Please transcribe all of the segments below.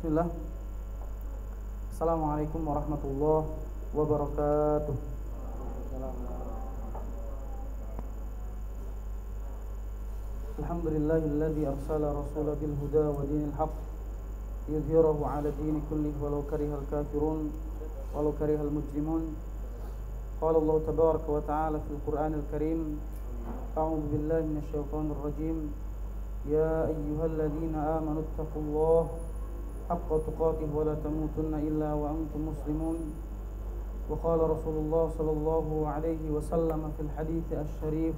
Bismillah. Assalamualaikum warahmatullahi wabarakatuh. Alhamdulillahilladzi arsala rasulahu bil huda wa dinil haqq yudhhirahu 'ala dini kullihi walau karihal kafirun walau karihal mujrimun. Qala Allah tabaraka wa ta'ala fil Qur'anil Karim, a'udzu billahi minasyaitonir rajim. Ya ayyuhalladzina amanu taqullaha haqqa tuqatih wa la tamutunna illa wa antum muslimun. Wa qala Rasulullah sallallahu alaihi wasallam fil hadits asy-syarif,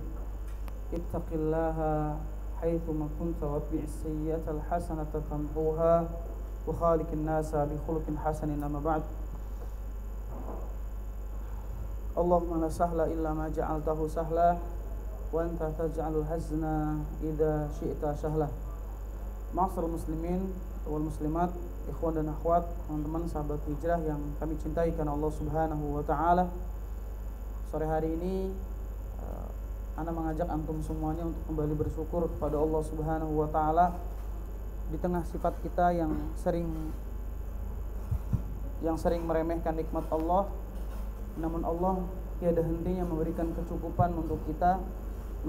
ittaqillaha haitsu ma kunta watbi'is sayyi'ata al-hasanata tamhuha wa khaliqin nasa bi khuluqin hasanin. Amma ba'd. Allahumma la sahla illa ma ja'altahu sahla wa anta taj'alul hazna idza syi'ta sahla. Ma'asyiral muslimin wal muslimat, ikhwan dan akhwat, teman-teman sahabat hijrah yang kami cintai karena Allah Subhanahu wa taala. Sore hari ini ana mengajak antum semuanya untuk kembali bersyukur kepada Allah Subhanahu wa taala di tengah sifat kita yang sering meremehkan nikmat Allah. Namun Allah tiada hentinya memberikan kecukupan untuk kita,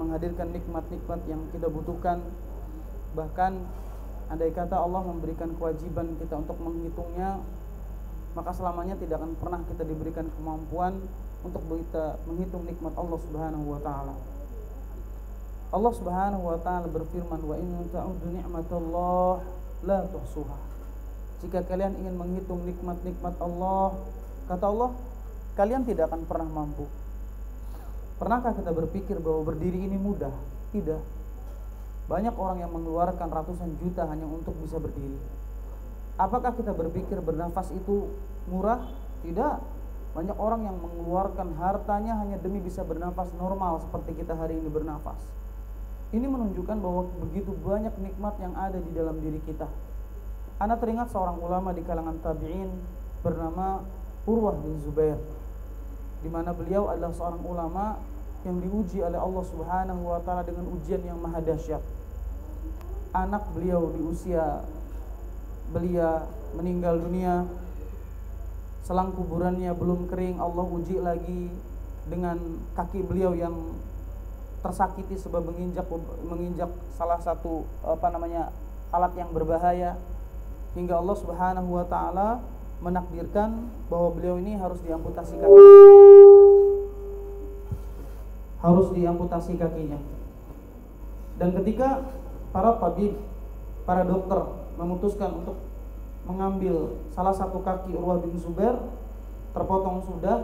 menghadirkan nikmat-nikmat yang kita butuhkan. Bahkan andai kata Allah memberikan kewajiban kita untuk menghitungnya, maka selamanya tidak akan pernah kita diberikan kemampuan untuk kita menghitung nikmat Allah Subhanahu wa taala. Allah Subhanahu wa taala berfirman, wa in ta'uddu ni'matallah la tuhsuha. Jika kalian ingin menghitung nikmat-nikmat Allah, kata Allah, kalian tidak akan pernah mampu. Pernahkah kita berpikir bahwa berdiri ini mudah? Tidak. Banyak orang yang mengeluarkan ratusan juta hanya untuk bisa berdiri. Apakah kita berpikir bernafas itu murah? Tidak. Banyak orang yang mengeluarkan hartanya hanya demi bisa bernafas normal seperti kita hari ini bernafas. Ini menunjukkan bahwa begitu banyak nikmat yang ada di dalam diri kita. Ana teringat seorang ulama di kalangan tabi'in bernama Urwah bin Zubair, di mana beliau adalah seorang ulama yang diuji oleh Allah Subhanahu wa taala dengan ujian yang maha dahsyat. Anak beliau di usia belia meninggal dunia, selang kuburannya belum kering, Allah uji lagi dengan kaki beliau yang tersakiti sebab menginjak salah satu alat yang berbahaya, hingga Allah Subhanahu wa taala menakdirkan bahwa beliau ini harus diamputasi kakinya. Dan ketika para dokter memutuskan untuk mengambil salah satu kaki Urwah bin Zubair, terpotong sudah.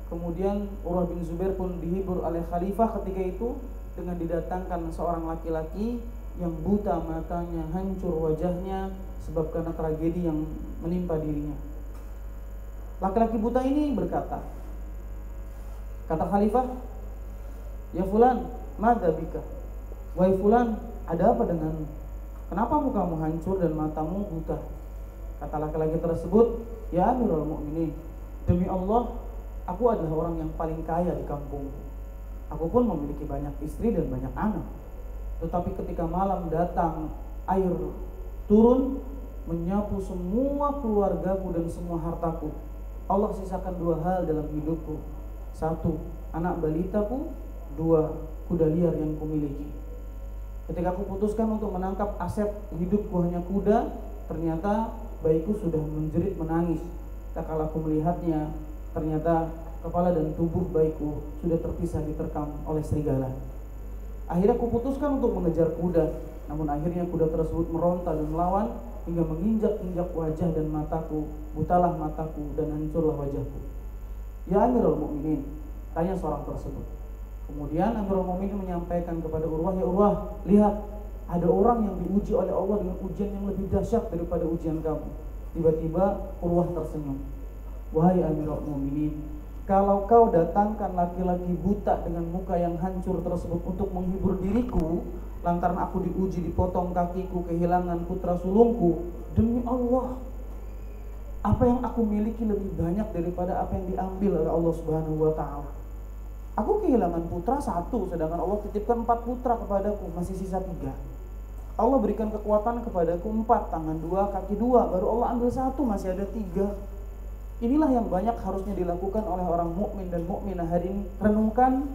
Kemudian Urwah bin Zubair pun dihibur oleh khalifah ketika itu dengan didatangkan seorang laki-laki yang buta matanya, hancur wajahnya sebab karena tragedi yang menimpa dirinya. Laki-laki buta ini berkata, kata khalifah, "Ya fulan, madza bika?" Wahai fulan, ada apa denganmu? Kenapa mukamu hancur dan matamu buta? Kata laki-laki tersebut, "Ya Amirul Mukminin, demi Allah, aku adalah orang yang paling kaya di kampungku. Aku pun memiliki banyak istri dan banyak anak. Tetapi ketika malam datang, air turun menyapu semua keluargaku dan semua hartaku. Allah sisakan dua hal dalam hidupku. Satu, anak balitaku. Dua, kuda liar yang kumiliki. Ketika aku putuskan untuk menangkap aset hidupku hanya kuda, ternyata bayiku sudah menjerit menangis. Tak kala aku melihatnya, ternyata kepala dan tubuh bayiku sudah terpisah diterkam oleh serigala. Akhirnya aku putuskan untuk mengejar kuda, namun akhirnya kuda tersebut meronta dan melawan hingga menginjak-injak wajah dan mataku. Butalah mataku dan hancurlah wajahku." "Ya Amirul Mukminin," tanya seorang tersebut. Kemudian Amirul Mukminin menyampaikan kepada Urwah, "Ya Urwah, lihat, ada orang yang diuji oleh Allah dengan ujian yang lebih dahsyat daripada ujian kamu." Tiba-tiba Urwah tersenyum. "Wahai Amirul Mukminin, kalau kau datangkan laki-laki buta dengan muka yang hancur tersebut untuk menghibur diriku, lantaran aku diuji dipotong kakiku, kehilangan putra sulungku, demi Allah, apa yang aku miliki lebih banyak daripada apa yang diambil oleh Allah Subhanahu wa taala. Aku kehilangan putra 1, sedangkan Allah titipkan 4 putra kepadaku, masih sisa 3. Allah berikan kekuatan kepadaku 4, tangan 2, kaki 2, baru Allah ambil 1, masih ada 3. Inilah yang banyak harusnya dilakukan oleh orang mukmin dan mukminah hari ini. Renungkan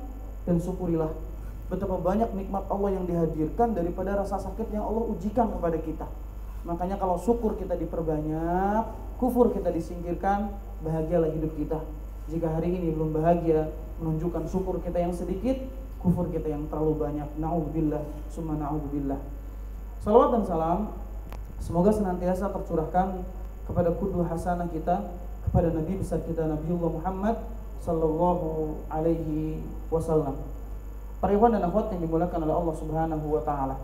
dan syukurilah betapa banyak nikmat Allah yang dihadirkan daripada rasa sakit yang Allah ujikan kepada kita. Makanya kalau syukur kita diperbanyak, kufur kita disingkirkan, bahagialah hidup kita. Jika hari ini belum bahagia, menunjukkan syukur kita yang sedikit, kufur kita yang terlalu banyak. Na'udzubillah, summa na'udzubillah. Salawat dan salam semoga senantiasa tercurahkan kepada qudwah hasanah kita, kepada Nabi besar kita Nabiullah Muhammad sallallahu alaihi wasallam. Para ikhwan dan akhwat yang dimuliakan oleh Allah Subhanahu wa taala.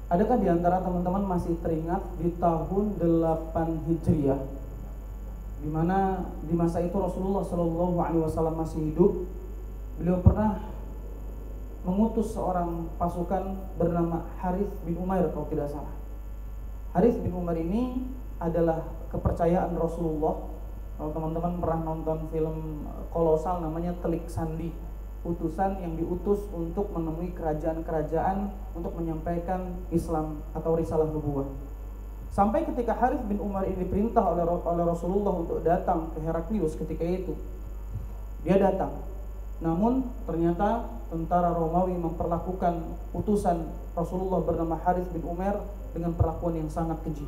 Adakah di antara teman-teman masih teringat di tahun 8 Hijriah, di mana di masa itu Rasulullah sallallahu alaihi wasallam masih hidup? Beliau pernah mengutus seorang pasukan bernama Harith bin Umair kalau tidak salah. Harith bin Umair ini adalah kepercayaan Rasulullah. Kalau teman-teman pernah nonton film kolosal namanya Telik Sandi, utusan yang diutus untuk menemui kerajaan-kerajaan untuk menyampaikan Islam atau risalah nubuwah. Sampai ketika Harith bin Umar ini diperintah oleh Rasulullah untuk datang ke Heraklius ketika itu, dia datang. Namun ternyata tentara Romawi memperlakukan utusan Rasulullah bernama Harith bin Umar dengan perlakuan yang sangat keji.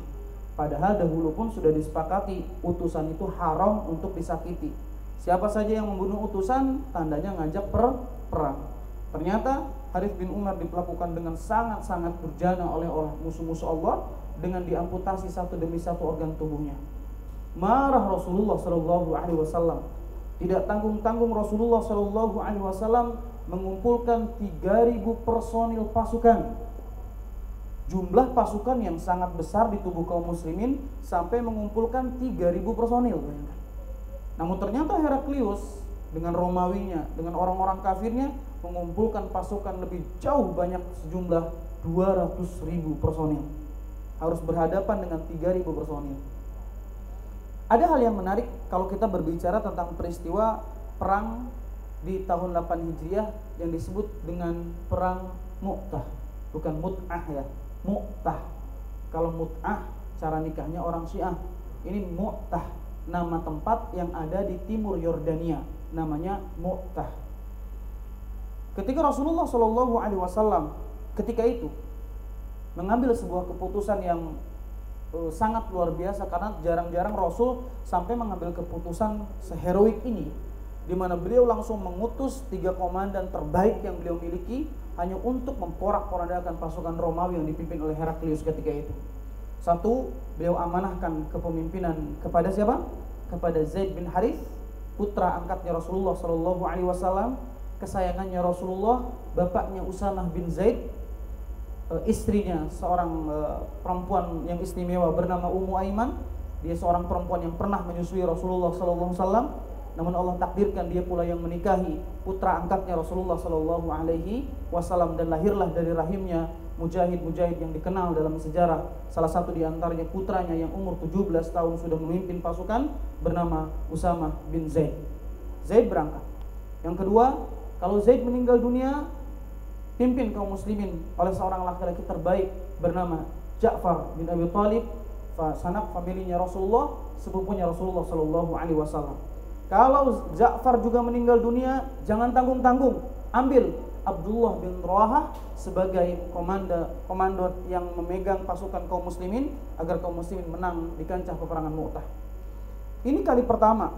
Padahal dahulu pun sudah disepakati utusan itu haram untuk disakiti. Siapa saja yang membunuh utusan, tandanya ngajak perang. Ternyata Harith bin Umar diperlakukan dengan sangat-sangat durjana oleh musuh-musuh Allah dengan diamputasi satu demi satu organ tubuhnya. Marah Rasulullah sallallahu alaihi wasallam. Tidak tanggung-tanggung Rasulullah sallallahu alaihi wasallam mengumpulkan 3.000 personil pasukan. Jumlah pasukan yang sangat besar di tubuh kaum muslimin sampai mengumpulkan 3.000 personil. Namun ternyata Heraklius dengan Romawinya, dengan orang-orang kafirnya mengumpulkan pasukan lebih jauh banyak, sejumlah 200.000 personil. Harus berhadapan dengan 3.000 personil. Ada hal yang menarik kalau kita berbicara tentang peristiwa perang di tahun 8 Hijriah yang disebut dengan perang Mu'tah. Bukan Mut'ah ya, Mu'tah. Kalau Mut'ah cara nikahnya orang Syiah. Ini Mu'tah, nama tempat yang ada di timur Yordania, namanya Mu'tah. Ketika Rasulullah SAW ketika itu mengambil sebuah keputusan yang sangat luar biasa, karena jarang-jarang Rasul sampai mengambil keputusan seheroik ini, di mana beliau langsung mengutus 3 komandan terbaik yang beliau miliki hanya untuk memporak-porandakan pasukan Romawi yang dipimpin oleh Heraklius ketika itu. Satu, beliau amanahkan kepemimpinan kepada siapa? Kepada Zaid bin Harith, putra angkatnya Rasulullah sallallahu alaihi wasallam, kesayangannya Rasulullah, bapaknya Usamah bin Zaid, istrinya seorang perempuan yang istimewa bernama Ummu Aiman. Dia seorang perempuan yang pernah menyusui Rasulullah sallallahu alaihi wasallam, namun Allah takdirkan dia pula yang menikahi putra angkatnya Rasulullah sallallahu alaihi wasallam, dan lahirlah dari rahimnya mujahid-mujahid yang dikenal dalam sejarah. Salah satu di antaranya putranya yang umur 17 tahun sudah memimpin pasukan bernama Usamah bin Zaid. Zaid berangkat. Yang kedua, kalau Zaid meninggal dunia, pimpin kaum muslimin oleh seorang laki-laki terbaik bernama Ja'far bin Abi Thalib, sanak familinya Rasulullah, sepupunya Rasulullah sallallahu alaihi wasallam. Kalau Ja'far juga meninggal dunia, jangan tanggung-tanggung, ambil Abdullah bin Rawahah sebagai komando yang memegang pasukan kaum muslimin agar kaum muslimin menang di kancah peperangan Mu'tah. Ini kali pertama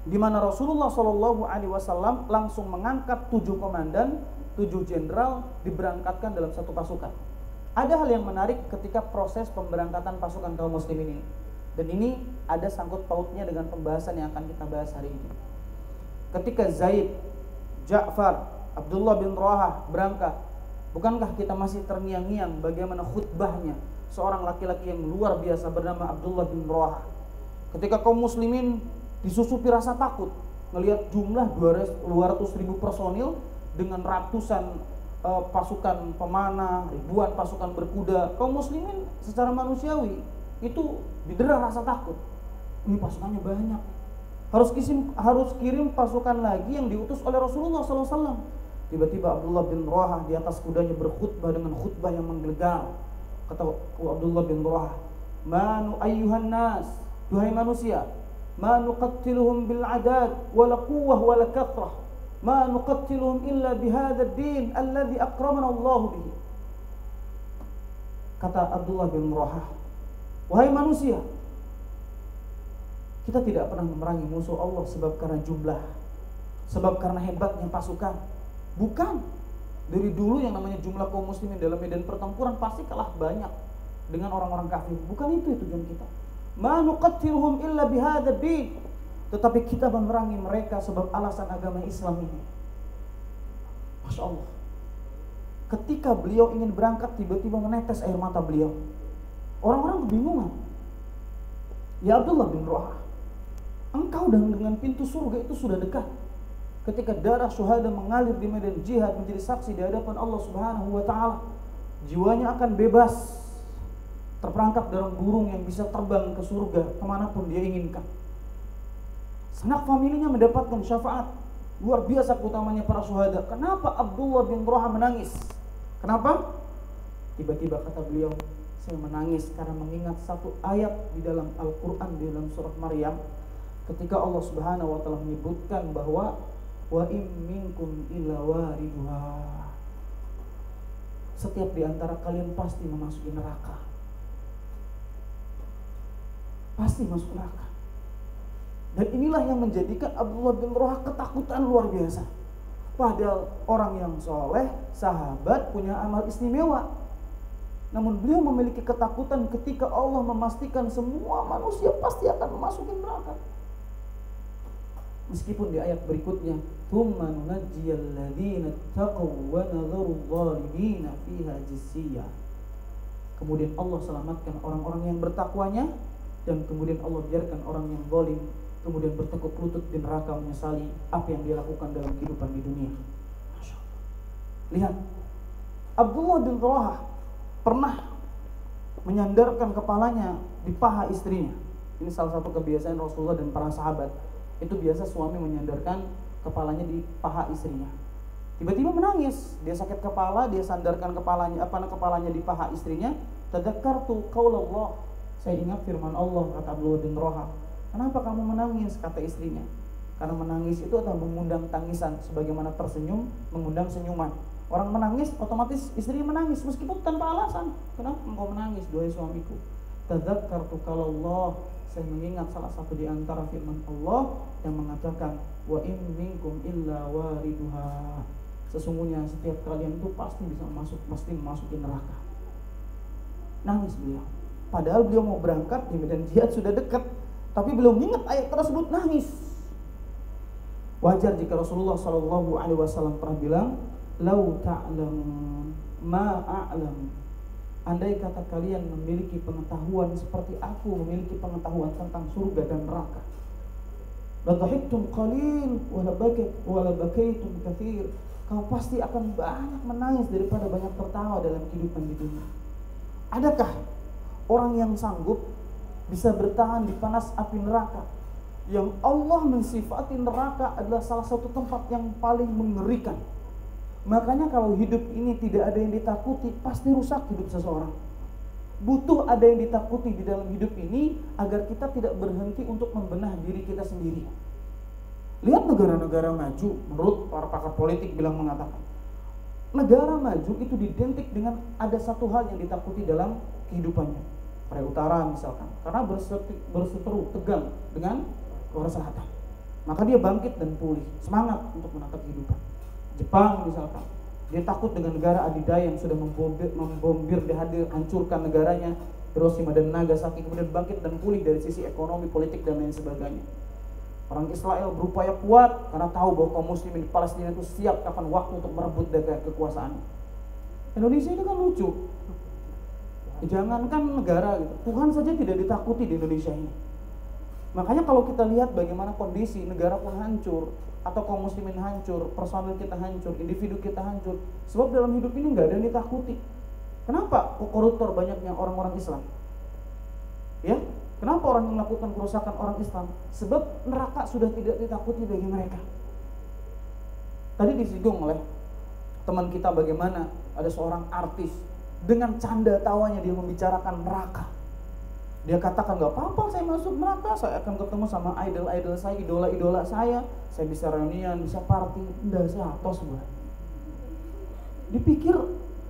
di mana Rasulullah sallallahu alaihi wasallam langsung mengangkat 7 komandan, 7 jenderal diberangkatkan dalam satu pasukan. Ada hal yang menarik ketika proses pemberangkatan pasukan kaum muslimin ini, dan ini ada sangkut pautnya dengan pembahasan yang akan kita bahas hari ini. Ketika Zaid, Ja'far, Abdullah bin Rawahah berangkat, bukankah kita masih terngiang-ngiang bagaimana khutbahnya seorang laki-laki yang luar biasa bernama Abdullah bin Rawahah. Ketika kaum muslimin disusupi rasa takut melihat jumlah 200.000 personil dengan ratusan pasukan pemanah, ribuan pasukan berkuda, kaum muslimin secara manusiawi itu didera rasa takut. Ini pasukannya banyak, harus kirim pasukan lagi yang diutus oleh Rasulullah SAW. Tiba-tiba Abdullah bin Rawahah di atas kudanya berkhutbah dengan khutbah yang menggelegar. Kata Abdullah bin Rawahah, "Manu ayyuhan nas, duhai manusia, ma nuqattiluhum bil adad wala quwwah wala kathrah, ma nuqattiluhum illa bihadha ad-din alladhi akramana Allah bihi." Kata Abdullah bin Rawahah, "Wahai manusia, kita tidak pernah memerangi musuh Allah sebab karena jumlah, sebab karena hebatnya pasukan. Bukan. Dari dulu yang namanya jumlah kaum muslimin dalam medan pertempuran pasti kalah banyak dengan orang-orang kafir. Bukan itu tujuan kita. Ma nuqattiluhum illa bihadha din." Tetapi kita memerangi mereka sebab alasan agama Islam ini. Masya Allah. Ketika beliau ingin berangkat, tiba-tiba menetes air mata beliau. Orang-orang kebingungan. Ya Abdullah bin Rawahah, engkau dengan pintu surga itu sudah dekat. Ketika darah syuhada mengalir di medan jihad menjadi saksi di hadapan Allah Subhanahu wa taala, jiwanya akan bebas terperangkap dalam burung yang bisa terbang ke surga kemanapun dia inginkan. Sanak familinya mendapatkan syafaat. Luar biasa keutamanya para syuhada. Kenapa Abdullah bin Rawahah menangis? Kenapa? Tiba-tiba kata beliau, "Saya menangis karena mengingat satu ayat di dalam Al-Quran, di dalam surat Maryam, ketika Allah Subhanahu wa taala menyebutkan bahwa wa in minkum illa wariduha." Setiap di antara kalian pasti memasuki neraka. Pasti masuk neraka. Dan inilah yang menjadikan Abdullah bin Rawahah ketakutan luar biasa. Padahal orang yang soleh, sahabat, punya amal istimewa. Namun beliau memiliki ketakutan ketika Allah memastikan semua manusia pasti akan memasuki neraka. Meskipun di ayat berikutnya, "Tsumma nunajjiyal ladzina taqaw wa nadharu adh-dhalimina fiha jisiyya." Kemudian Allah selamatkan orang-orang yang bertakwanya, dan kemudian Allah biarkan orang yang zalim kemudian bertekuk lutut di neraka menyesali apa yang dia lakukan dalam kehidupan di dunia. Masya Allah. Lihat, Abdullah bin Rawahah pernah menyandarkan kepalanya di paha istrinya. Ini salah satu kebiasaan Rasulullah dan para sahabat. Itu biasa suami menyandarkan kepalanya di paha istrinya. Tiba-tiba menangis, dia sakit kepala, dia sandarkan kepalanya di paha istrinya. Tadakkartu qaulallah, saya ingat firman Allah, kata Abdullah bin Rawahah. "Kenapa kamu menangis?" kata istrinya. Karena menangis itu adalah mengundang tangisan, sebagaimana tersenyum mengundang senyuman. Orang menangis, otomatis istrinya menangis meskipun tanpa alasan. "Kenapa engkau menangis, duhai suamiku?" Tadakkartu qaulallah, saya mengingat salah satu di antara firman Allah yang mengatakan, "Wa in minkum illa wariduha." Sesungguhnya setiap kalian itu pasti memasuki neraka. Nangis beliau. Padahal beliau mau berangkat, di medan jihad sudah dekat, tapi belum ingat ayat tersebut, nangis. Wajar jika Rasulullah SAW pernah bilang, "Lau ta'lamun ma a'lam." Andai kata kalian memiliki pengetahuan seperti aku memiliki pengetahuan tentang surga dan neraka, la dhahiktum qalil wa la bakaitum katsir. Kau pasti akan banyak menangis daripada banyak tertawa dalam kehidupan di dunia. Adakah orang yang sanggup bisa bertahan di panas api neraka, yang Allah mensifati neraka adalah salah satu tempat yang paling mengerikan? Makanya kalau hidup ini tidak ada yang ditakuti, pasti rusak hidup seseorang. Butuh ada yang ditakuti di dalam hidup ini agar kita tidak berhenti untuk membenah diri kita sendiri. Lihat negara-negara maju, menurut para pakar politik mengatakan, negara maju itu identik dengan ada satu hal yang ditakuti dalam kehidupannya. Korea Utara misalkan, karena berseteru tegang dengan Korea Selatan, maka dia bangkit dan pulih, semangat untuk menatap kehidupan. Jepang misalkan, dia takut dengan negara adidaya yang sudah membombir, hancurkan negaranya, Hiroshima dan Nagasaki, kemudian bangkit dan pulih dari sisi ekonomi, politik dan lain sebagainya. Orang Israel berupaya kuat karena tahu bahwa kaum muslimin di Palestina itu siap kapan waktu untuk merebut kekuasaan. Indonesia ini kan lucu. Jangankan negara gitu, Tuhan saja tidak ditakuti di Indonesia ini. Makanya kalau kita lihat bagaimana kondisi negara pun hancur, atau kaum muslimin hancur, personil kita hancur, individu kita hancur, sebab dalam hidup ini nggak ada yang ditakuti. Kenapa koruptor banyaknya orang-orang Islam? Ya, kenapa orang yang melakukan kerusakan orang Islam? Sebab neraka sudah tidak ditakuti bagi mereka. Tadi disinggung oleh teman kita bagaimana ada seorang artis dengan canda tawanya dia membicarakan neraka. Dia katakan gak apa-apa saya masuk neraka, saya akan ketemu sama idol-idol saya, idola-idola saya bisa reunian, bisa party. Enggak, saya atos gue. Dipikir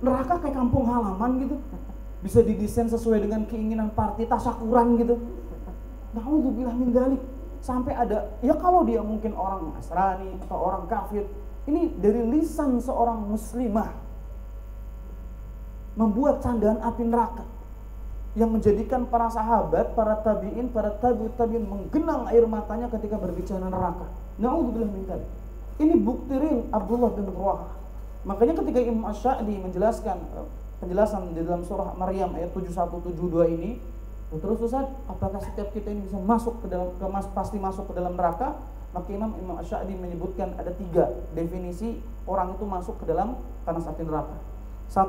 neraka kayak kampung halaman gitu, bisa didesain sesuai dengan keinginan party tasyakuran gitu. Na'udzubillah min dzalik. Sampai ada, ya kalau dia mungkin orang Nasrani atau orang kafir, ini dari lisan seorang muslimah membuat candaan api neraka yang menjadikan para sahabat, para tabi'in, para tabi'in menggenang air matanya ketika berbicara neraka. Na'udzubillah min dzalik. Ini bukti real Abdullah bin Ruwahah. Makanya ketika Imam Asy-Sya'di menjelaskan penjelasan di dalam surah Maryam ayat 7172 ini, terus Ustaz, apakah setiap kita ini bisa masuk ke dalam pasti masuk ke dalam neraka? Maka Imam Asy-Sya'di menyebutkan ada 3 definisi orang itu masuk ke dalam panas api neraka. 1,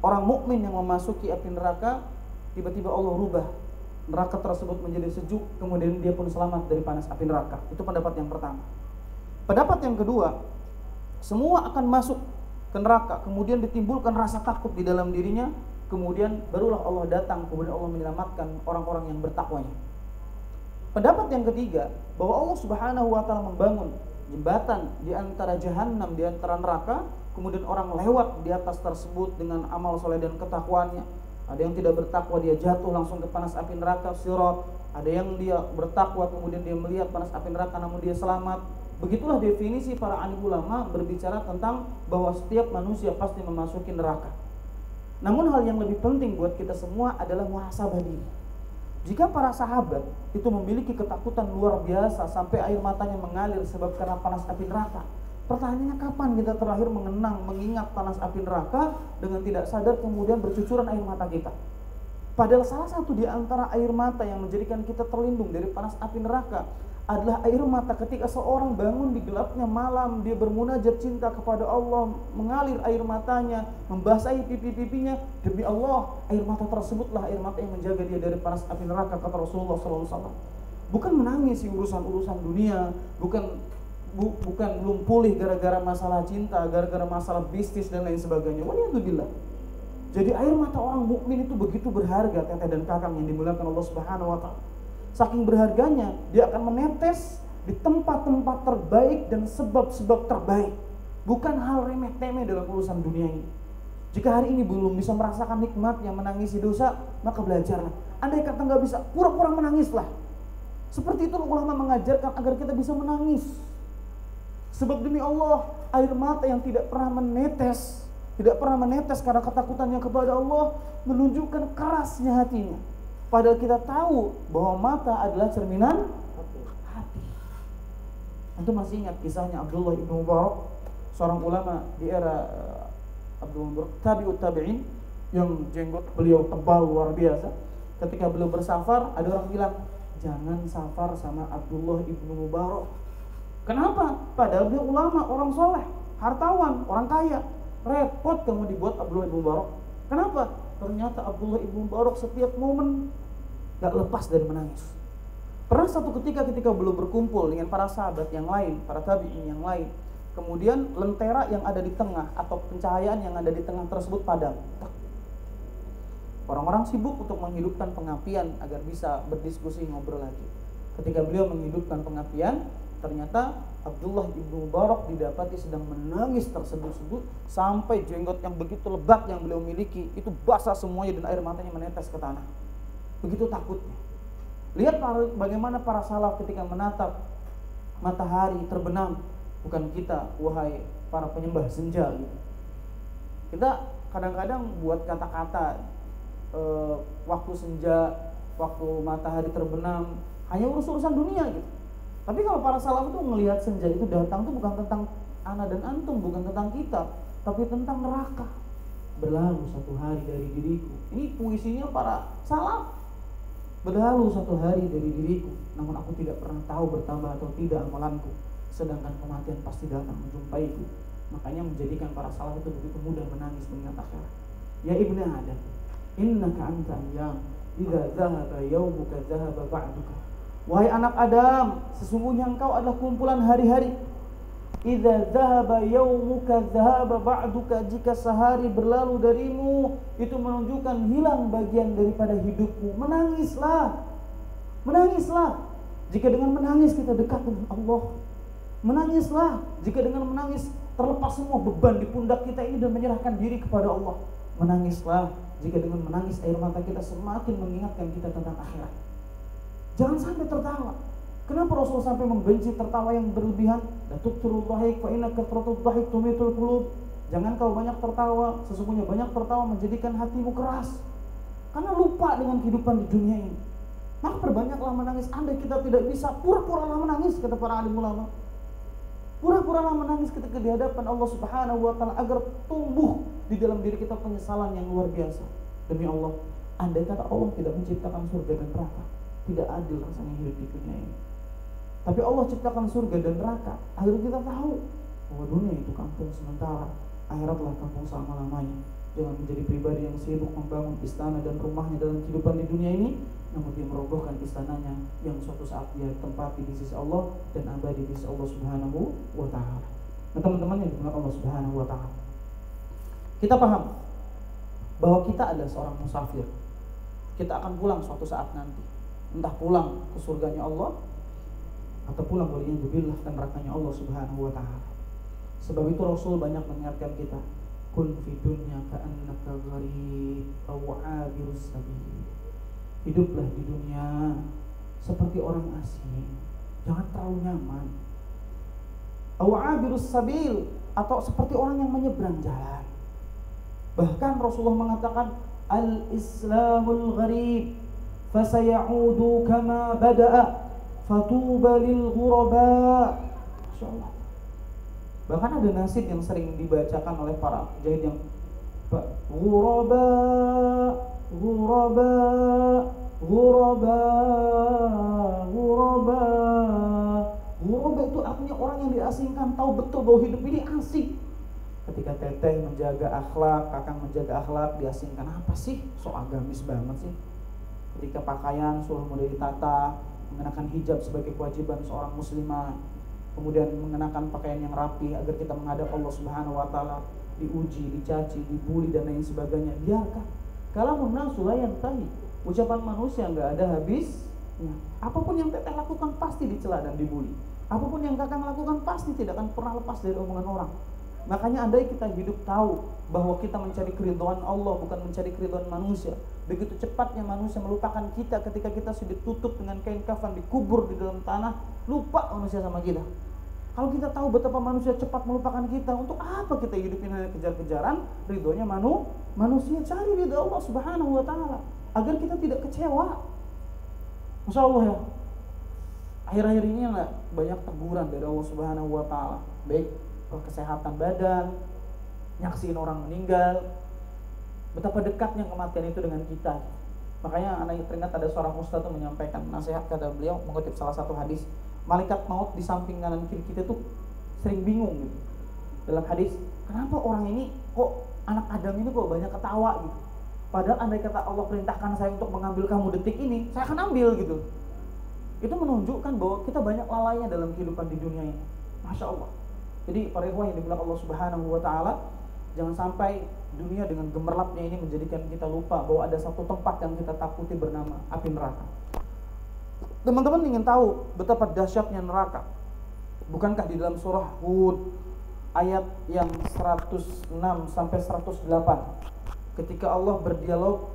orang mukmin yang memasuki api neraka, tiba-tiba Allah rubah neraka tersebut menjadi sejuk, kemudian dia pun selamat dari panas api neraka. Itu pendapat yang pertama. Pendapat yang kedua, semua akan masuk ke neraka, kemudian ditimbulkan rasa takut di dalam dirinya, kemudian barulah Allah datang, kemudian Allah menyelamatkan orang-orang yang bertakwanya. Pendapat yang ketiga, bahwa Allah Subhanahu wa taala membangun jembatan di antara jahanam, di antara neraka, kemudian orang lewat di atas tersebut dengan amal soleh dan ketakwaannya. Ada yang tidak bertakwa, dia jatuh langsung ke panas api neraka Sirat. Ada yang dia bertakwa kemudian dia melihat panas api neraka namun dia selamat. Begitulah definisi para alim ulama berbicara tentang bahwa setiap manusia pasti memasuki neraka. Namun hal yang lebih penting buat kita semua adalah muhasabah diri. Jika para sahabat itu memiliki ketakutan luar biasa sampai air matanya mengalir sebab karena panas api neraka, pertanyaannya kapan kita terakhir mengingat panas api neraka dengan tidak sadar kemudian bercucuran air mata kita? Padahal salah satu di antara air mata yang menjadikan kita terlindung dari panas api neraka adalah air mata ketika seorang bangun di gelapnya malam, dia bermunajat cinta kepada Allah, mengalir air matanya, membasahi pipi-pipinya. Demi Allah, air mata tersebutlah air mata yang menjaga dia dari panas api neraka, kata Rasulullah SAW. Bukan menangis urusan-urusan dunia, bukan belum pulih gara-gara masalah cinta, gara-gara masalah bisnis dan lain sebagainya. Waliyadzubillah. Jadi air mata orang mukmin itu begitu berharga, teteh dan kakang yang dimuliakan Allah Subhanahu wa taala. Saking berharganya, dia akan menetes di tempat-tempat terbaik dan sebab-sebab terbaik. Bukan hal remeh-temeh dalam urusan dunia ini. Jika hari ini belum bisa merasakan nikmatnya menangisi dosa, maka belajarlah. Andai kata nggak bisa, pura-pura menangislah. Seperti itu ulama mengajarkan agar kita bisa menangis. Sebab demi Allah, air mata yang tidak pernah menetes karena ketakutannya kepada Allah, menunjukkan kerasnya hatinya. Padahal kita tahu bahwa mata adalah cerminan hati. Antum masih ingat kisahnya Abdullah ibn Mubarak, seorang ulama di era Abdullah tabi'ut tabi'in yang jenggot beliau tebal luar biasa. Ketika beliau bersafar, ada orang bilang, jangan safar sama Abdullah ibn Mubarak. Kenapa? Padahal dia ulama, orang soleh, hartawan, orang kaya. Repot kamu dibuat Abdullah ibn Mubarak. Kenapa? Ternyata Abdullah ibn Mubarak setiap momen gak lepas dari menangis. Pernah satu ketika beliau berkumpul dengan para sahabat yang lain, para tabi'in yang lain, kemudian lentera yang ada di tengah atau pencahayaan yang ada di tengah tersebut padam. Orang-orang sibuk untuk menghidupkan pengapian agar bisa berdiskusi, ngobrol lagi. Ketika beliau menghidupkan pengapian, ternyata Abdullah ibn Mubarak didapati sedang menangis tersebut-sebut sampai jenggot yang begitu lebat yang beliau miliki itu basah semuanya dan air matanya menetes ke tanah. Begitu takutnya. Lihat bagaimana para salaf ketika menatap matahari terbenam. Bukan kita, wahai para penyembah senja gitu. Kita kadang-kadang buat kata-kata waktu senja, waktu matahari terbenam hanya urusan dunia gitu. Tapi kalau para salaf itu melihat senja itu datang itu bukan tentang ana dan antum, bukan tentang kita, tapi tentang neraka. Berlalu satu hari dari diriku. Ini puisinya para salaf. Berlalu satu hari dari diriku, namun aku tidak pernah tahu bertambah atau tidak amalanku. Sedangkan kematian pasti datang menjumpaiku. Makanya menjadikan para salaf itu begitu mudah menangis mengingat akhirat. Ya ibnu Adam, innaka anta ayyam, idza dhahaba yawmuka dhahaba ba'duka. Wahai anak Adam, sesungguhnya engkau adalah kumpulan hari-hari. Idza dhahaba yaumuka dhahaba ba'duka, jika sehari berlalu darimu, itu menunjukkan hilang bagian daripada hidupmu. Menangislah. Menangislah. Jika dengan menangis kita dekat dengan Allah. Menangislah. Jika dengan menangis terlepas semua beban di pundak kita ini dan menyerahkan diri kepada Allah. Menangislah. Jika dengan menangis air mata kita semakin mengingatkan kita tentang akhirat. Jangan sampai tertawa. Kenapa Rasul sampai membenci tertawa yang berlebihan? La tukthiru dhahik fa inna kathratu dhahik tumitul qulub. Jangan kau banyak tertawa, sesungguhnya banyak tertawa menjadikan hatimu keras. Karena lupa dengan kehidupan di dunia ini. Maka perbanyaklah menangis. Andai kita tidak bisa, pura-puralah menangis, kata para alim ulama. Pura-puralah menangis ketika di hadapan Allah Subhanahu wa taala agar tumbuh di dalam diri kita penyesalan yang luar biasa. Demi Allah, andai kata Allah tidak menciptakan surga dan neraka, tidak adil rasanya hidup di dunia ini. Tapi Allah ciptakan surga dan neraka agar kita tahu bahwa dunia itu kampung sementara, akhiratlah kampung selama-lamanya. Jangan menjadi pribadi yang sibuk membangun istana dan rumahnya dalam kehidupan di dunia ini, namun dia merobohkan istananya yang suatu saat dia tempati di sisi Allah dan abadi di sisi Allah Subhanahu wa taala. Nah, teman-teman yang dimuliakan Allah Subhanahu wa taala, kita paham bahwa kita adalah seorang musafir. Kita akan pulang suatu saat nanti. Entah pulang ke surganya Allah atau pulang waliyadzubillah ke nerakanya Allah Subhanahu wa taala. Sebab itu Rasul banyak mengingatkan kita, kun fi dunya ka'annaka gharib aw 'abirus sabil. Hiduplah di dunia seperti orang asing, jangan terlalu nyaman. Aw 'abirus sabil, atau seperti orang yang menyeberang jalan. Bahkan Rasulullah mengatakan, al-islamul gharib fasayaudu kama bada'a fatuba lil ghuraba. Masyaallah. Bahkan ada nasib yang sering dibacakan oleh para jahid yang ghuraba, ghuraba, ghuraba, ghuraba. Ghuraba itu artinya orang yang diasingkan, tahu betul bahwa hidup ini asing. Ketika teteh menjaga akhlak, kakang menjaga akhlak, diasingkan. Apa sih? So agamis banget sih. Ketika pakaian suruh mulai ditata, mengenakan hijab sebagai kewajiban seorang muslimah, kemudian mengenakan pakaian yang rapi agar kita menghadap Allah Subhanahu wa taala, diuji, dicaci, dibully dan lain sebagainya. Biarkan. Kalamun nasu la yantahi. Ucapan manusia enggak ada habisnya. Apapun yang teteh lakukan pasti dicela dan dibully. Apapun yang kakang lakukan pasti tidak akan pernah lepas dari omongan orang. Makanya andai kita hidup tahu bahwa kita mencari keridhaan Allah, bukan mencari keridhaan manusia. Begitu cepatnya manusia melupakan kita ketika kita sudah ditutup dengan kain kafan, dikubur di dalam tanah, lupa manusia sama kita. Kalau kita tahu betapa manusia cepat melupakan kita, untuk apa kita hidup ini hanya kejar-kejaran ridhonya manusia? Cari ridha Allah Subhanahu wa taala agar kita tidak kecewa. Masya Allah ya. Akhir-akhir ini banyak teguran dari Allah Subhanahu wa taala, baik kesehatan badan, nyaksiin orang meninggal, betapa dekatnya kematian itu dengan kita. Makanya anak teringat ada seorang ustadz yang menyampaikan nasihat, kata beliau mengutip salah satu hadis, malaikat maut di samping kanan kiri kita tuh sering bingung gitu. Dalam hadis, kenapa orang ini kok, anak Adam ini kok banyak ketawa gitu. Padahal andai kata Allah perintahkan saya untuk mengambil kamu detik ini, saya akan ambil gitu. Itu menunjukkan bahwa kita banyak lalainya dalam kehidupan di dunia ini. Masya Allah. Jadi para ikhwah yang dimuliakan Allah Subhanahu wa taala, jangan sampai dunia dengan gemerlapnya ini menjadikan kita lupa bahwa ada satu tempat yang kita takuti bernama api neraka. Teman-teman ingin tahu betapa dahsyatnya neraka? Bukankah di dalam surah Hud ayat yang 106 sampai 108 ketika Allah berdialog,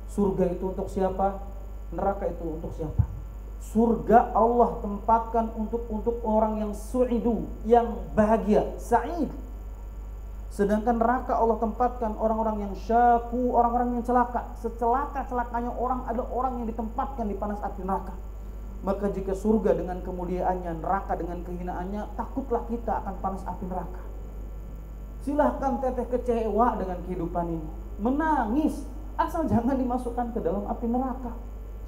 surga itu untuk siapa? Neraka itu untuk siapa? Surga Allah tempatkan untuk orang yang su'idu, yang bahagia, sa'id. Sedangkan neraka Allah tempatkan orang-orang yang syaku, orang-orang yang celaka. Secelaka-celakanya orang ada orang yang ditempatkan di panas api neraka. Maka jika surga dengan kemuliaannya, neraka dengan kehinaannya, takutlah kita akan panas api neraka. Silahkan teteh kecewa dengan kehidupan ini, menangis, asal jangan dimasukkan ke dalam api neraka.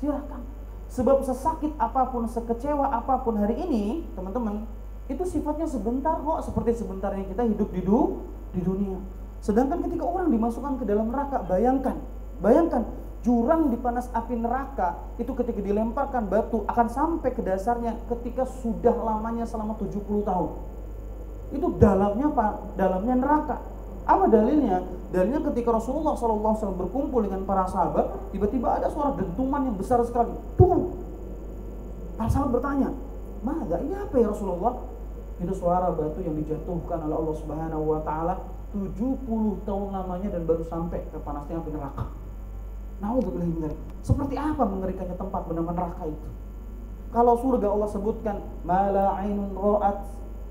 Silahkan. Sebab sesakit apapun, sekecewa apapun hari ini, teman-teman, itu sifatnya sebentar kok, seperti sebentarnya kita hidup di dunia. Sedangkan ketika orang dimasukkan ke dalam neraka, bayangkan jurang di panas api neraka itu ketika dilemparkan batu akan sampai ke dasarnya ketika sudah lamanya selama 70 tahun. Itu dalamnya Pak, dalamnya neraka. Apa dalilnya? Dalilnya ketika Rasulullah SAW berkumpul dengan para sahabat, tiba-tiba ada suara dentuman yang besar sekali. Tuh. Para sahabat bertanya, "Mana? Ini apa ya Rasulullah?" Itu suara batu yang dijatuhkan oleh Allah Subhanahu wa taala 70 tahun lamanya dan baru sampai ke panasnya api neraka. Nauzubillah min dzalik. Seperti apa mengerikannya tempat bernama neraka itu? Kalau surga Allah sebutkan mala ainun ra'at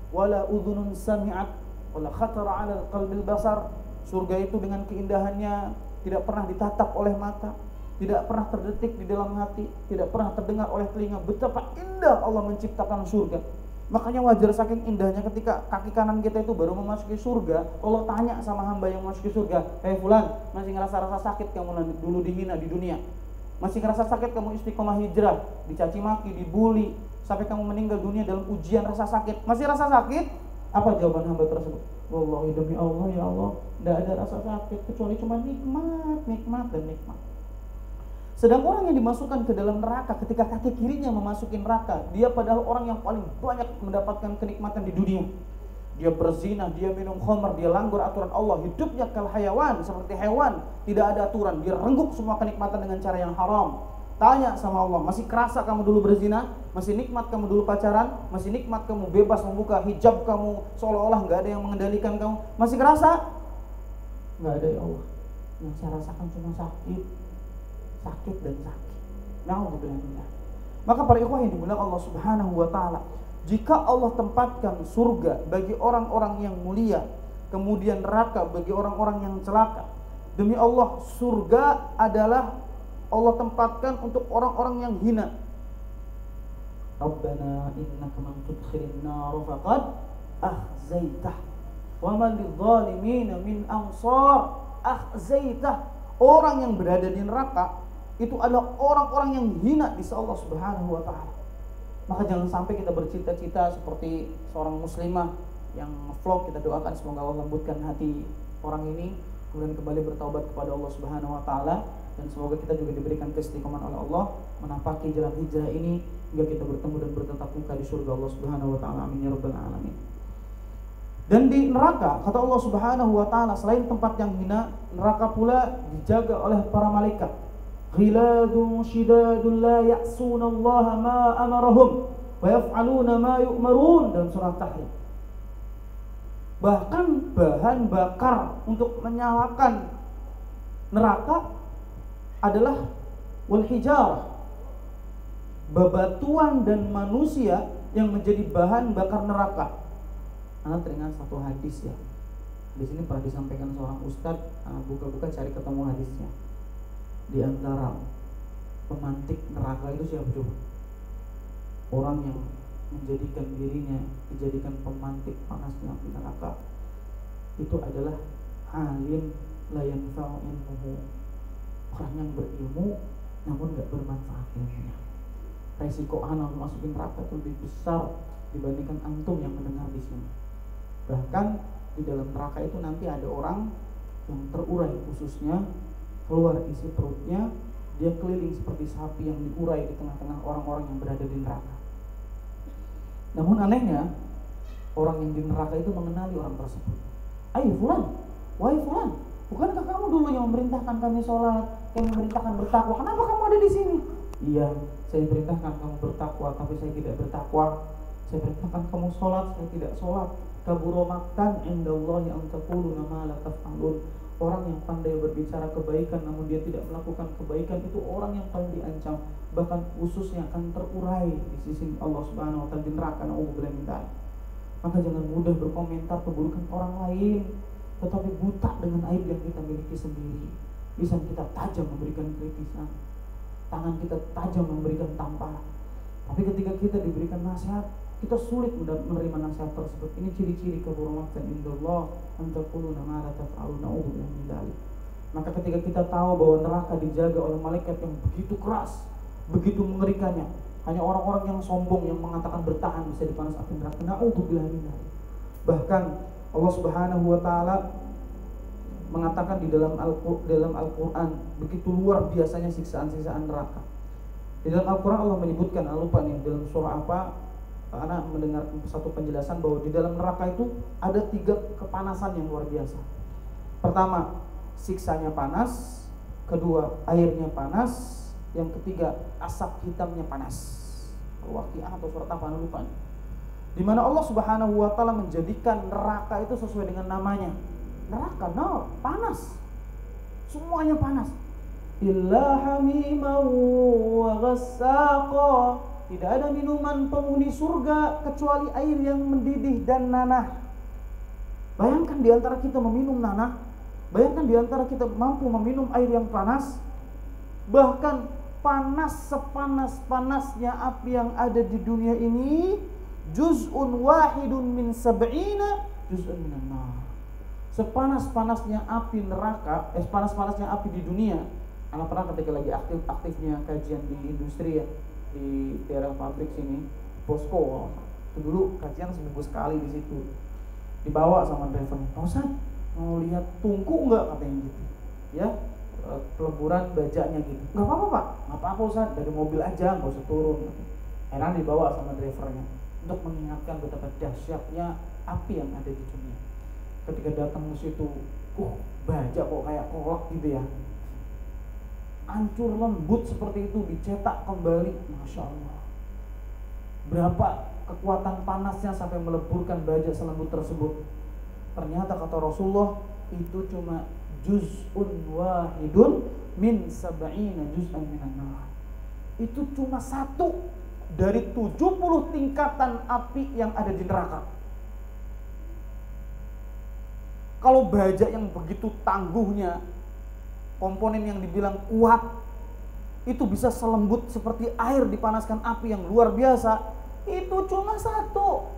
wala udhunun sami'at wala khatara 'ala qalbil basar. Surga itu dengan keindahannya tidak pernah ditatap oleh mata, tidak pernah terdetik di dalam hati, tidak pernah terdengar oleh telinga. Betapa indah Allah menciptakan surga. Makanya wajar saking indahnya ketika kaki kanan kita itu baru memasuki surga, Allah tanya sama hamba yang memasuki surga, "Hei fulan, masih ngerasa rasa sakit kamu dulu dihina di dunia? Masih ngerasa sakit kamu istiqomah hijrah, dicaci maki, dibully, sampai kamu meninggal dunia dalam ujian rasa sakit? Masih rasa sakit?" Apa jawaban hamba tersebut? "Wallahi demi Allah ya Allah, tidak ada rasa sakit kecuali cuma nikmat, nikmat dan nikmat." Sedang orang yang dimasukkan ke dalam neraka ketika kaki kirinya memasuki neraka, dia padahal orang yang paling banyak mendapatkan kenikmatan di dunia. Dia berzina, dia minum khamr, dia langgar aturan Allah, hidupnya kal hayawan, seperti hewan, tidak ada aturan, dia rengguk semua kenikmatan dengan cara yang haram. Tanya sama Allah, masih kerasa kamu dulu berzina? Masih nikmat kamu dulu pacaran? Masih nikmat kamu bebas membuka hijab kamu seolah-olah nggak ada yang mengendalikan kamu? Masih kerasa? Nggak ada ya Allah. Yang saya rasakan cuma sakit dan sakit. Nauzubillah. Maka para ikhwah yang dimuliakan Allah Subhanahu wa taala, jika Allah tempatkan surga bagi orang-orang yang mulia, kemudian neraka bagi orang-orang yang celaka, demi Allah surga adalah Allah tempatkan untuk orang-orang yang hina. Rabbana innaka man tudkhilin nar faqad akhzaitah wa man lidh-dhalimin min ansar. Akhzaitah, orang yang berada di neraka itu adalah orang-orang yang hina di sisi Allah Subhanahu wa taala. Maka jangan sampai kita bercita-cita seperti seorang muslimah yang vlog, kita doakan semoga Allah lembutkan hati orang ini kemudian kembali bertaubat kepada Allah Subhanahu wa taala, dan semoga kita juga diberikan keistiqomahan oleh Allah menapaki jalan hijrah ini hingga kita bertemu dan bertatap muka di surga Allah Subhanahu wa taala. Amin ya rabbal alamin. Dan di neraka kata Allah Subhanahu wa taala, selain tempat yang hina, neraka pula dijaga oleh para malaikat. Ghiladun shidadun la ya'suna Allah ma amarahum wa yaf'aluna ma yu'marun, dalam surah Tahrim. Bahkan bahan bakar untuk menyalakan neraka adalah wal hijarah, bebatuan dan manusia yang menjadi bahan bakar neraka. Anak teringat satu hadis ya. Di sini pernah disampaikan seorang ustadz, buka-buka cari ketemu hadisnya. Di antara pemantik neraka itu siapa coba? Orang yang menjadikan dirinya dijadikan pemantik panasnya api neraka itu adalah alim la yanfa'u ilmuhu, orang yang berilmu namun gak bermanfaat ilmunya. Resiko anak masukin neraka itu lebih besar dibandingkan antum yang mendengar di sini. Bahkan di dalam neraka itu nanti ada orang yang terurai khususnya, keluar isi perutnya, dia keliling seperti sapi yang diurai di tengah-tengah orang-orang yang berada di neraka. Namun anehnya, orang yang di neraka itu mengenali orang tersebut. "Ayo fulan, wahai fulan, bukankah kamu dulu yang memerintahkan kami sholat, yang memerintahkan bertakwa? Kenapa kamu ada di sini?" "Iya, saya perintahkan kamu bertakwa, tapi saya tidak bertakwa. Saya perintahkan kamu sholat, saya tidak sholat. Kabura maqtan indallahi an taqulu ma la taf'alun." Orang yang pandai berbicara kebaikan namun dia tidak melakukan kebaikan, itu orang yang paling diancam, bahkan khususnya akan terurai di sisi Allah Subhanahu wa taala di neraka. Nauzubillah min dzalik. Maka jangan mudah berkomentar keburukan orang lain, tetapi buta dengan aib yang kita miliki sendiri. Lisan kita tajam memberikan kritisan, tangan kita tajam memberikan tamparan. Tapi ketika kita diberikan nasihat, kita sulit menerima nasihat tersebut. Ini ciri-ciri keburukan indallah an taquluna ma la taf'alun. Nauzubillah min dzalik. Maka ketika kita tahu bahwa neraka dijaga oleh malaikat yang begitu keras, begitu mengerikannya, hanya orang-orang yang sombong yang mengatakan bertahan bisa dipanas api neraka. Nauzubillah min dzalik. Bahkan Allah Subhanahu wa taala mengatakan di dalam Al-Qur'an begitu luar biasanya siksaan-siksaan neraka. Di dalam Al-Qur'an Allah menyebutkan, lupa nih dalam surah apa, Karena mendengar satu penjelasan bahwa di dalam neraka itu ada 3 kepanasan yang luar biasa. Pertama, siksanya panas. Kedua, airnya panas. Yang ketiga, asap hitamnya panas. Waqiah atau surat apa lupa. Di mana Allah Subhanahu wa taala menjadikan neraka itu sesuai dengan namanya. Neraka, panas. Semuanya panas. Illa hamimau wa ghassaqa. Tidak ada minuman penghuni surga kecuali air yang mendidih dan nanah. Bayangkan di antara kita meminum nanah, bayangkan di antara kita mampu meminum air yang panas. Bahkan panas sepanas-panasnya api yang ada di dunia ini, juz'un wahidun min sab'ina juz'un minan nar. Sepanas-panasnya api neraka, sepanas-panasnya api di dunia. Anak pernah ketika lagi aktifnya kajian di industri ya, di daerah pabrik sini, Posko. Itu dulu kajian seminggu sekali di situ. Dibawa sama drivernya, "Pak Ustaz, mau lihat tungku enggak?" katanya gitu. Ya, peleburan bajanya gitu. "Enggak apa-apa, Pak." "Enggak apa-apa, Ustaz, dari mobil aja, enggak usah turun." Enak dibawa sama drivernya untuk mengingatkan betapa dahsyatnya api yang ada di dunia. Ketika datang ke situ, baja kok kayak kolak gitu ya. Hancur lembut seperti itu, dicetak kembali, Masya Allah. Berapa kekuatan panasnya sampai meleburkan baja selembut tersebut. Ternyata kata Rasulullah, itu cuma juz'un wahidun min sab'ina juz'an minan nar. Itu cuma 1 dari 70 tingkatan api yang ada di neraka. Kalau baja yang begitu tangguhnya, komponen yang dibilang kuat, itu bisa selembut seperti air dipanaskan api yang luar biasa, itu cuma 1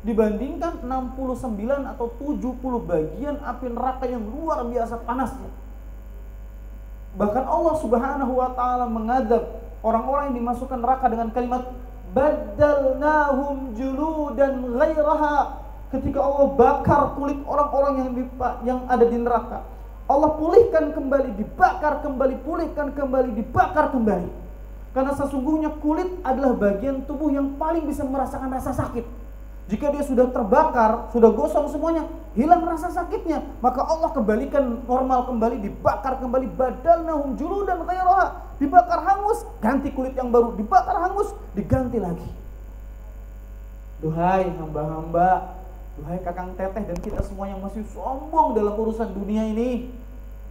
dibandingkan 69 atau 70 bagian api neraka yang luar biasa panasnya. Bahkan Allah Subhanahu wa taala mengadab orang-orang yang dimasukkan neraka dengan kalimat baddalnahum juludan ghairaha. Ketika Allah bakar kulit orang-orang yang ada di neraka, Allah pulihkan kembali, dibakar kembali, pulihkan kembali, dibakar kembali. Karena sesungguhnya kulit adalah bagian tubuh yang paling bisa merasakan rasa sakit. Jika dia sudah terbakar, sudah gosong semuanya, hilang rasa sakitnya, maka Allah kembalikan normal kembali, dibakar kembali, badalnahum juludan ghairaha, dibakar hangus, ganti kulit yang baru, dibakar hangus, diganti lagi. Duhai hamba-hamba, duhai kakang teteh dan kita semua yang masih sombong dalam urusan dunia ini,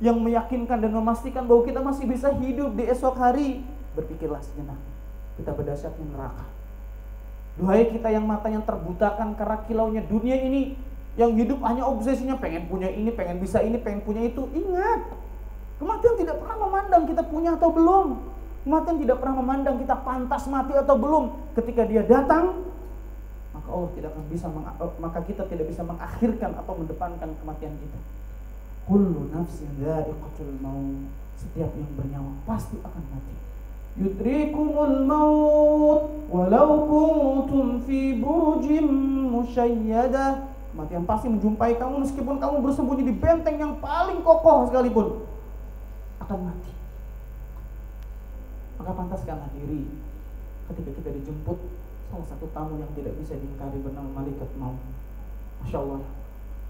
yang meyakinkan dan memastikan bahwa kita masih bisa hidup di esok hari, berpikirlah sejenak betapa dahsyatnya neraka. Duhai kita yang matanya terbutakan karena kilaunya dunia ini, yang hidup hanya obsesinya pengen punya ini, pengen bisa ini, pengen punya itu. Ingat, kematian tidak pernah memandang kita punya atau belum. Kematian tidak pernah memandang kita pantas mati atau belum. Ketika dia datang, maka kita tidak bisa mengakhirkan atau mendepankan kematian kita. Kullu nafsin dha'iqatul maut. Setiap yang bernyawa pasti akan mati. Yudrikumul maut walau kuntum fi burujim musyayyadah. Kematian pasti menjumpai kamu meskipun kamu bersembunyi di benteng yang paling kokoh sekalipun, akan mati. Maka pantaskanlah diri ketika kita dijemput salah satu tamu yang tidak bisa diingkari bernama malaikat maut. Masya Allah,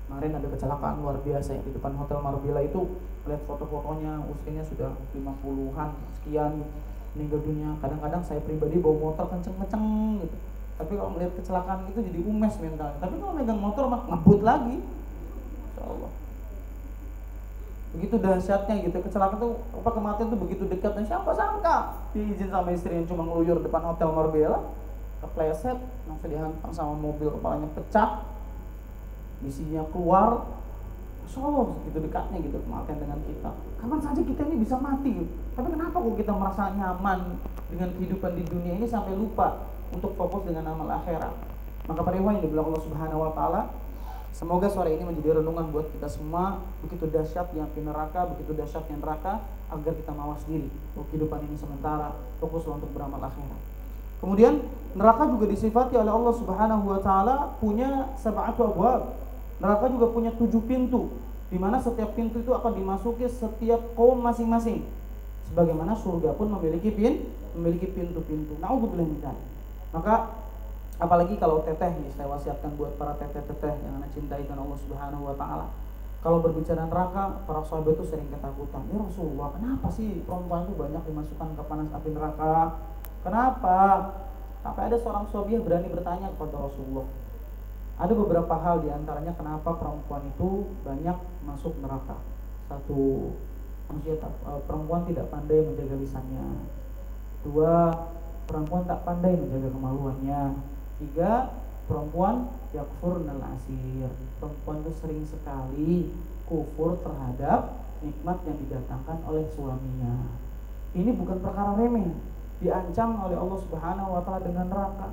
kemarin ada kecelakaan luar biasa yang di depan Hotel Marbella itu. Lihat foto-fotonya, usianya sudah 50-an sekian, meninggal dunia. Kadang-kadang saya pribadi bawa motor kenceng-kenceng gitu, tapi kalau melihat kecelakaan itu jadi umes mentalnya. Tapi kalau megang motor mah ngebut lagi. Masya Allah, begitu dahsyatnya gitu. Kecelakaan tuh, kematian tuh begitu dekat. Dan siapa sangka diizin sama istri yang cuma ngeluyur depan Hotel Marbella, kepleset, langsung dihantam sama mobil, kepalanya pecah, isinya keluar. Masya Allah, segitu dekatnya gitu kematian dengan kita. Kapan saja kita ini bisa mati gitu. Tapi kenapa kok kita merasa nyaman dengan kehidupan di dunia ini sampai lupa untuk fokus dengan amal akhirat? Maka para ikhwan yang dibilang Allah Subhanahu wa taala, semoga sore ini menjadi renungan buat kita semua. Begitu dahsyatnya api neraka, begitu dahsyatnya neraka, agar kita mawas diri untuk kehidupan ini sementara, fokus untuk beramal akhirat. Kemudian neraka juga disifati oleh Allah Subhanahu wa taala punya sab'atu abwab. Neraka juga punya 7 pintu, di mana setiap pintu itu akan dimasuki setiap kaum masing-masing. Sebagaimana surga pun memiliki pintu-pintu. Na'udzubillah min dzalik. Maka Apalagi kalau teteh nih, saya wasiatkan buat para teteh-teteh yang anak cintai karena Allah Subhanahu wa taala. Kalau berbicara neraka, para sahabat itu sering ketakutan. Ya Rasulullah, kenapa sih perempuan itu banyak dimasukkan ke panas api neraka? Kenapa? Sampai ada seorang sahabat berani bertanya kepada Rasulullah. Ada beberapa hal diantaranya kenapa perempuan itu banyak masuk neraka. Satu, perempuan tidak pandai menjaga lisannya. Dua, perempuan tak pandai menjaga kemaluannya. Tiga, perempuan yakfurnal asir. Perempuan itu sering sekali kufur terhadap nikmat yang didatangkan oleh suaminya. Ini bukan perkara remeh, diancam oleh Allah Subhanahu wa taala dengan neraka.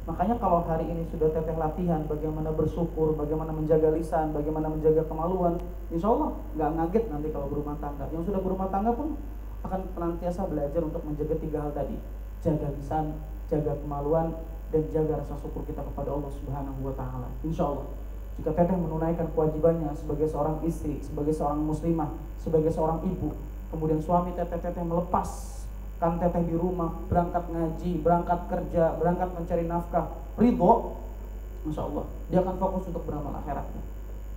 Makanya kalau hari ini sudah teteh latihan bagaimana bersyukur, bagaimana menjaga lisan, bagaimana menjaga kemaluan, insya Allah nggak ngaget nanti kalau berumah tangga. Yang sudah berumah tangga pun akan senantiasa belajar untuk menjaga tiga hal tadi: jaga lisan, jaga kemaluan, dan jaga rasa syukur kita kepada Allah Subhanahu wa taala. Insya Allah jika teteh menunaikan kewajibannya sebagai seorang istri, sebagai seorang muslimah, sebagai seorang ibu, kemudian suami teteh melepaskan teteh di rumah, berangkat ngaji, berangkat kerja, berangkat mencari nafkah, ridho, Masya Allah dia akan fokus untuk beramal akhiratnya.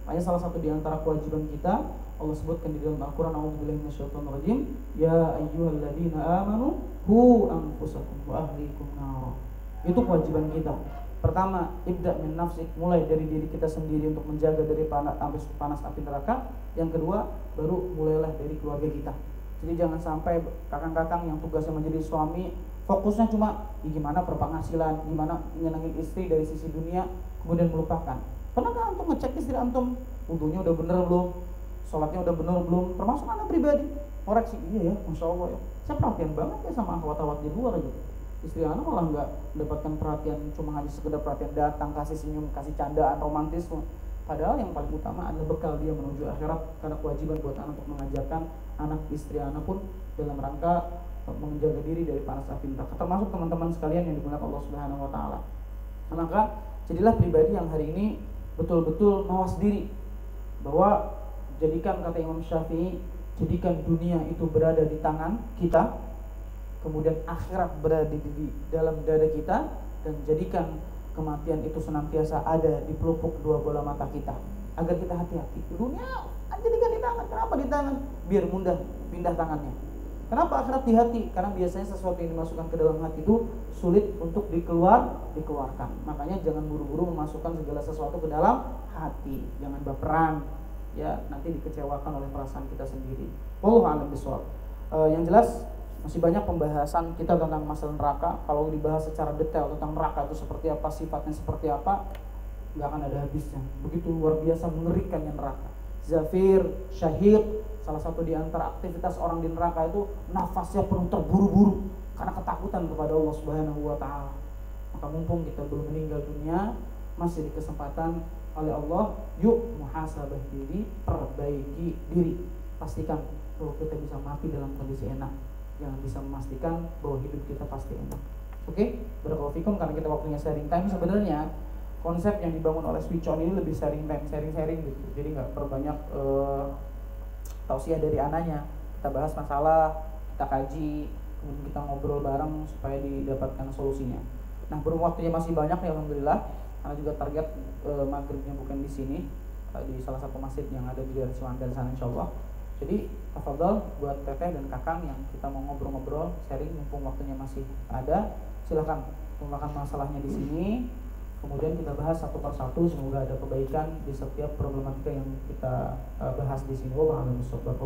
Makanya salah satu di antara kewajiban kita, Allah sebutkan di dalam Al-Quran, a'udzubillahi minasyaitonirrajim, ya ayyuhalladzina amanu hu anfusakum wa ahlikum nar. Itu kewajiban kita. Pertama, ibda min nafsik, mulai dari diri kita sendiri untuk menjaga dari panas api neraka. Yang kedua, baru mulailah dari keluarga kita. Jadi jangan sampai kakang-kakang yang tugasnya menjadi suami fokusnya cuma gimana berpenghasilan, gimana nyenengin istri dari sisi dunia, kemudian melupakan. Pernahkah antum ngecek istri antum, wudunya udah bener belum, sholatnya udah bener belum, termasuk anak pribadi? Koreksi, iya ya, Masya Allah ya, saya perhatian banget ya sama akhwat-akhwat di luar gitu. Istri anak malah nggak mendapatkan perhatian, cuma hanya sekedar perhatian datang, kasih senyum, kasih candaan, romantisme. Padahal yang paling utama adalah bekal dia menuju akhirat, karena kewajiban buat anak untuk mengajarkan anak, istri anak pun dalam rangka menjaga diri dari panas api neraka, termasuk teman-teman sekalian yang dimuliakan Allah Subhanahu wa taala. Maka jadilah pribadi yang hari ini betul-betul mawas diri, bahwa jadikan, kata Imam Syafi'i, jadikan dunia itu berada di tangan kita, kemudian akhirat berada di dalam dada kita, dan jadikan kematian itu senantiasa ada di pelupuk kedua bola mata kita, agar kita hati-hati. Dunia jadikan di tangan. Kenapa di tangan? Biar mudah pindah tangannya. Kenapa akhirat di hati? Karena biasanya sesuatu yang dimasukkan ke dalam hati itu sulit untuk dikeluarkan. Makanya jangan buru-buru memasukkan segala sesuatu ke dalam hati. Jangan baperan, ya nanti dikecewakan oleh perasaan kita sendiri. Wallahu a'lam bishawab. Yang jelas masih banyak pembahasan kita tentang masalah neraka. Kalau dibahas secara detail tentang neraka itu seperti apa, sifatnya seperti apa, nggak akan ada habisnya. Begitu luar biasa mengerikannya neraka. Zafir, syahid, salah satu di antara aktivitas orang di neraka itu nafasnya penuh terburu-buru karena ketakutan kepada Allah Subhanahu wa taala. Maka mumpung kita belum meninggal dunia, masih di kesempatan oleh Allah, yuk muhasabah diri, perbaiki diri. Pastikan bahwa kita bisa mati dalam kondisi enak. Jangan bisa memastikan bahwa hidup kita pasti enak. Oke, barakallahu fikum, karena kita waktunya sharing time. Sebenarnya konsep yang dibangun oleh Switch On ini lebih sharing time, sharing gitu. Jadi nggak perbanyak tausiah dari ananya. Kita bahas masalah, kita kaji, kemudian kita ngobrol bareng supaya didapatkan solusinya. Nah, berhubung waktunya masih banyak ya, alhamdulillah, karena juga target maghribnya bukan di sini, di salah satu masjid yang ada di daerah Ciwandan sana, insyaallah. Jadi tafadhol buat teteh dan kakang yang kita mau ngobrol-ngobrol, sharing, mumpung waktunya masih ada, silakan memakan masalahnya di sini. Kemudian kita bahas satu persatu, semoga ada kebaikan di setiap problematika yang kita bahas di sini. Wallahu a'lam bishawab.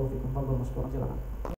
Silakan.